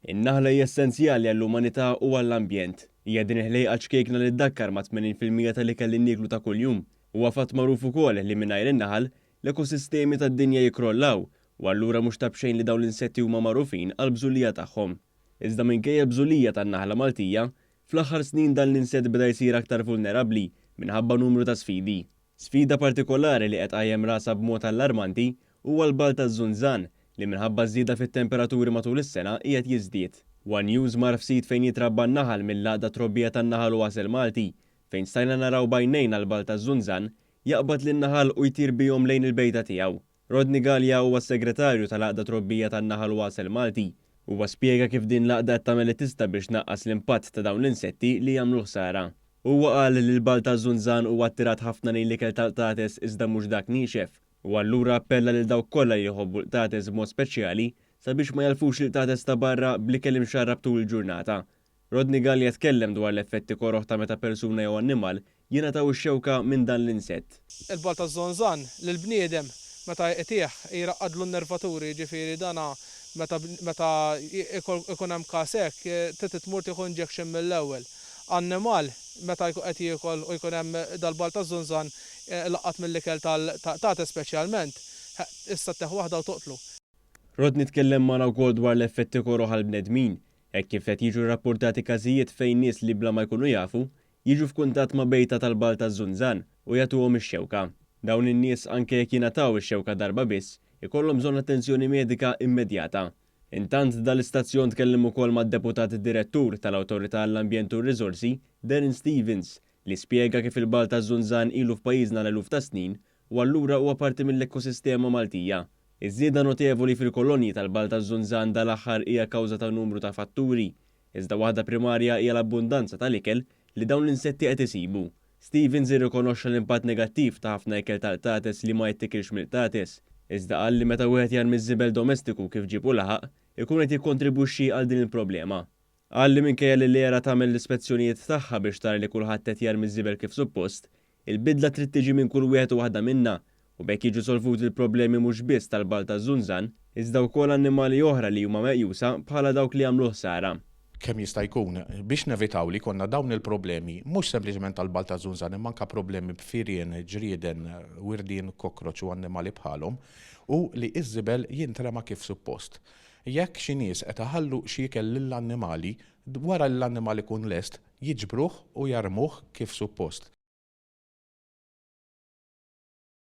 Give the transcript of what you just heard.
In-naħla hija essenzjali għall-umanità u għall-ambjent. Hija din il-ħlejqa ċkejkna li ddakkar ma' 80% tal-ikel li nieklu ta' kuljum. Huwa fatt magħruf ukoll li mingħajr in-naħal l-ekosistemi tad-dinja jikrollaw u allura mhux tabxejn li dawn l-insetti huma magħrufin għall-bżulija tagħhom. Iżda minkejja l-bżulija tan-naħla Maltija, fl-aħħar snin dan l-insett beda jsir aktar vulnerabbli minħabba numru ta' sfidi. Sfida partikolari li qed qajjem rasa b'mod allarmanti huwa l-balt taż-żunżan li minħabba żieda fit-temperaturi matul is-sena qiegħed jiżdied. One News mar fsit fejn jitrabba n-naħal mill-laqda trobbija tan-naħal u għasel Malti fejn stajna naraw bajnejn għall-balt taż-żunżan jaqbad lin-naħal u jtir bihom lejn il-bejta tiegħu. Rodney Gallia huwa s-segretarju tal-laqda trobbija tan-naħal u għasel Malti. Huwa spjega kif din laqda qed tagħmel tista' biex naqqas l-impatt ta' dawn l-insetti li jagħmlu ħsara. Huwa qal li l-balt taż-żunżan huwa attirat ħafna lejn l-ikel tal-qtates iżda mhux dak niexef. U allura appella lil dawk kollha li jħobbu l-qtates b'mod speċjali sabiex ma jalfux il-qtates ta' barra bl-ikel imxarrab tul il-ġurnata. Rodney Gallia tkellem dwar l-effetti koroħ ta' meta persuna jew annimal jingħataw ix-xewka minn dan l-insett. Il-balt taż-żunżan lill-bniedem meta jqitih jraqqadlu n-nervaturi, ġifieri dana meta ikun hemm każ hekk tmur tieħu injection mill-ewwel. Annimal meta jkun qed jiekol u jkun hemm dal-balt taż-żunżan laqqat mill-ikel tal-qtates speċjalment, issa teħu waħda u toqtlu. Rodney tkellem magħna wkoll dwar l-effetti koroħ għall-bnedmin, hekk kif qed jiġu rrappurtati każijiet fejn nies li bla ma jkunu jafu jiġu f'kuntatt ma' bejta tal-balt taż-żunżan u jagħtuhom ix-xewka. Dawn in-nies anke jekk jingħataw ix-xewka darba biss, ikollhom bżonn attenzjoni medika immedjata. Intant dal-istazzjon tkellem ukoll mad-deputat direttur tal-Awtorità għall-Ambjent u r-Riżorsi, Darren Stevens, li spjega kif il-balt taż-żunżan ilu f'pajjiżna l-eluf ta' snin u allura huwa parti mill-ekosistema Maltija. Iż-żieda notevoli fil-kolonji tal-balt taż-żunżan dal-aħħar hija kawża ta' numru ta' fatturi, iżda waħda primarja hija l-abbundanza tal-ikel li dawn l-insetti qed isibu. Stevens irrikonoxxa l-impatt negattiv ta' ħafna ikel tal-qtates li ma jittikilx mill-qtates, iżda qal li meta wieħed jarmi ż-żibel domestiku kif ġiebu laħaq, ikun qed jikkontribwixxi għal din il-problema. Qal li minkejja li l-era tagħmel l-ispezzjonijiet tagħha biex tara li kulħadd qed jarmi ż-żibel kif suppost, il-bidla trid tiġi minn kull wieħed u waħda minnha u bekk jiġu solvuti l-problemi mhux biss tal-balt taż-żunżan, iżda wkoll annimali oħra li huma meqjusa bħala dawk li jagħmlu ħsara. Kemm jista' jkun biex nevitaw li konna dawn il-problemi, mhux sempliċement tal-balt taż-żunżan imma anke problemi b'firien, ġrieden, wirdien, kokroċ u annimali bħalhom u li iż-żibel jintrema kif suppost. Jekk xi nies qed iħallu xi ikel lill-annimali, wara l-annimali ikun lest, jiġbruh u jarmuh kif suppost.